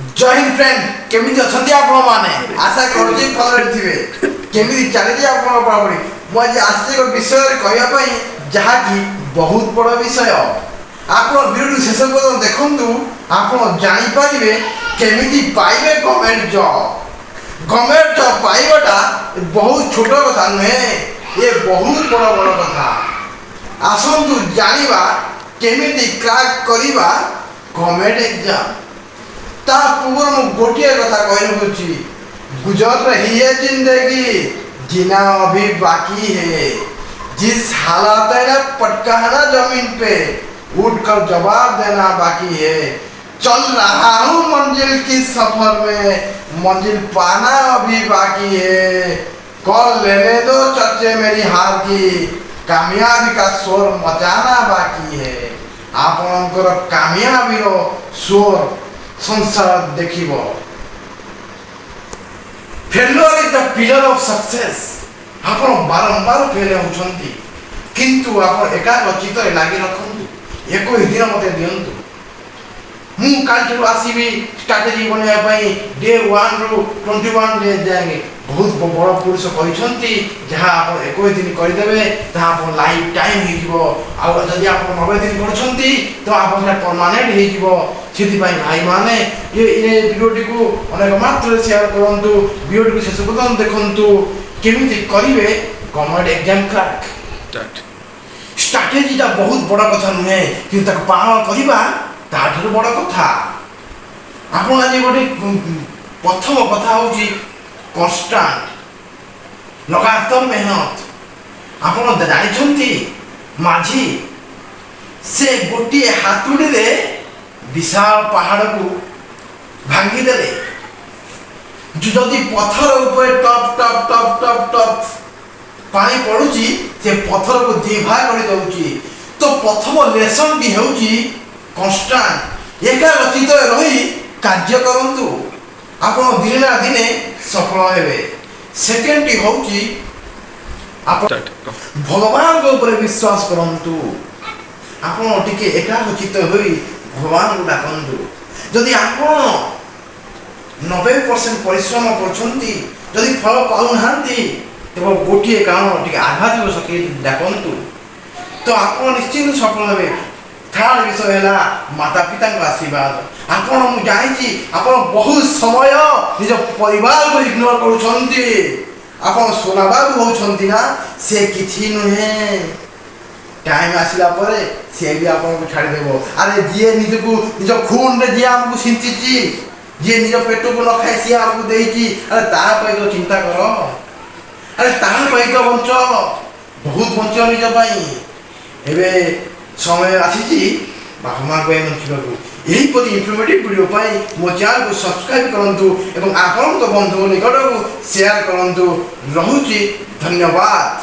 जय हिंद फ्रेंड केमिति अछंती आपण माने आशा करछि भलरे थिबे केमिति चली आपण पढापढी मु आज आसी एक विषय रे कहया पई जहा कि बहुत बड़ विषय आपण वीडियो शेष पर्यंत देखंतु आपण जानि परिबे केमिति पाइबे गवर्नमेंट जॉब पाइबाटा बहुत छोट कथा नहे ये बहुत बड़ कथा आसंतु जानिबा केमिति क्रैक करिबा गवर्नमेंट एग्जाम ता पूर्व में गोटे कथा कहूँ गुजर रही है जिंदगी जीना अभी बाकी है जिस हालात है ना पटकाना जमीन पे उठकर जवाब देना बाकी है चल रहा हूँ मंजिल की सफर में मंजिल पाना अभी बाकी है कॉल लेने दो चर्चे मेरी हार की कामयाबी का शोर मचाना बाकी है आपनकर कामयाबी शोर संसार देखिबो failure is the pillar of success आपण बारंबार फेल होछंती किंतु आपण एकाग्रचित लागि रखंतु एको दिन मते दियंतु मु काल आसीबी स्ट्रैटेजी बनेया पई डे 1 रु 21 डे जाएंगे बहुत बड़ पुरुष कहिसंती जहा आपण एको दिन करि देबे ता आपण लाइफ टाइम हिजिबो आ जदि आपण 90 दिन करछंती तो आपण परमानेंट हिजिबो सेति भाई भाई माने ये वीडियोटी को अनेक मात्र शेयर करंतु वीडियोटी को शेष पर्यंत देखंतु केमिति करिवे गवर्नमेंट एग्जाम क्रैक स्ट्रैटेजी ता बहुत बड़ कथा नुहे कि तक पालन करिबा ताठर बड़ कथा आपण आज गोटे प्रथम कथा होची कांस्टेंट लगातार मेहनत आपण जानि छंती माझी से गोटे हातुडी रे विशाल पहाड़ को भांगी देले जदि पत्थर ऊपर टप टप टप टप टप पानी पड़ुची से पत्थर को दी भाग कर दउची तो प्रथम लेसन भी होची कांस्टेंट एकाग्रचित रही कार्य करंतु आपण दिने ना दिने सफल हेबे सेकेंड टी होची आपण भगवान के ऊपर विश्वास करंतु आपण टिके एकाग्रचित होई भगवान को डाकंतु जदि आपण 90% परिश्रम करछंती जदि फल पाउ नांती तो गोटिए कारण टिके आघात हो सके डाकंतु तो आपण निश्चित सफल हेबे थर्ड विषय हैला माता पिता का आशीर्वाद आपण मु जानिची आपण बहुत समय निज परिवार को इग्नोर करछंती आपण सोना बाबू होछंती ना से किछि नहे टाइम आसिला परे से भी आपन को छाड़ी देबो अरे जे निज को निज खून रे जे हमको सिंचिची जे निज पेट को न खाइ से हमको देइची अरे ता पई तो चिंता करो अरे ता पई तो बंचो बहुत बंचो निज पई एबे समय आसीची बाबा को एमन को यही परि इन्फॉर्मेटिव वीडियो पाई मो चैनल को सब्सक्राइब करंतु एवं आपन को बंधु निकट को शेयर करंतु रहुची धन्यवाद।